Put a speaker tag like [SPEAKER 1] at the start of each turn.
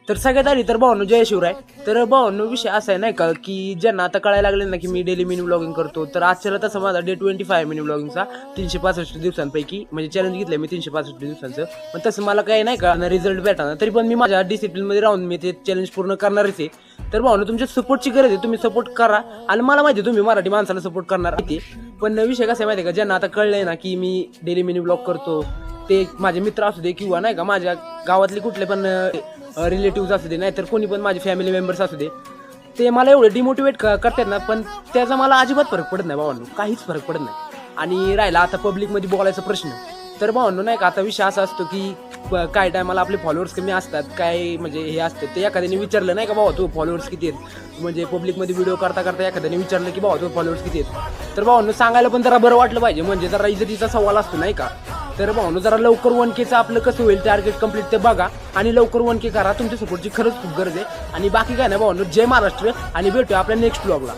[SPEAKER 1] तर सगळ्यात आधी तर भावांनो जय शिवराय. तर भावांनो विषय असा आहे नाही का की ज्यांना आता कळायला लागले ना की मी डेली मिनी ब्लॉगिंग करतो, तर आजच्याला तसं माझा डे 25 मिनी ब्लॉगिंगचा 365 दिवसांपैकी म्हणजे चॅलेंज घेतलं मी 365 दिवसांचं. पण तसं मला काही नाही का रिझल्ट भेटणार, तरी पण मी माझ्या डिसिप्लिनमध्ये राहून मी ते चॅलेंज पूर्ण करणारच आहे. तर भावांनो तुमच्या सपोर्टची गरज आहे, तुम्ही सपोर्ट करा. आणि मला माहिती आहे तुम्ही मराठी माणसाला सपोर्ट करणार आहे. पण विषय कसा आहे माहिती आहे का, ज्यांना आता कळलंय ना की मी डेली मिनी ब्लॉग करतो, ते माझे मित्र असू दे किंवा नाही का माझ्या गावातले कुठले पण रिलेटिव्ह असू दे, नाहीतर कोणी पण माझे फॅमिली मेंबर्स असू दे, ते मला एवढे डिमोटिवेट करतात ना, पण त्याचा मला अजिबात फरक पडत नाही भावांनो, काहीच फरक पडत नाही. आणि राहिला आता पब्लिकमध्ये बोलायचा प्रश्न, तर भावांनो नाही का आता विषय असा असतो की काय टायमाला आपले फॉलोअर्स कमी असतात, काय म्हणजे हे असते, ते एखाद्याने विचारलं नाही का भावा तू फॉलोअर्स किती आहेत, म्हणजे पब्लिकमध्ये व्हिडिओ करता करता एखाद्याने विचारलं की भावा तू फॉलोअर्स किती आहेत, तर भावांनो सांगायला पण जरा बरं वाटलं पाहिजे, म्हणजे जरा इज्जतीचा सवाल असतो नाही का. तर भावांनो जरा लवकर 1Kचं आपलं कसं होईल टार्गेट कंप्लीट ते बघा आणि लवकर 1K करा. तुमच्या सपोर्टची खरंच खूप गरज आहे. आणि बाकी काय नाही भावांनो, जय महाराष्ट्र आणि भेटूया आपल्या नेक्स्ट ब्लॉगला.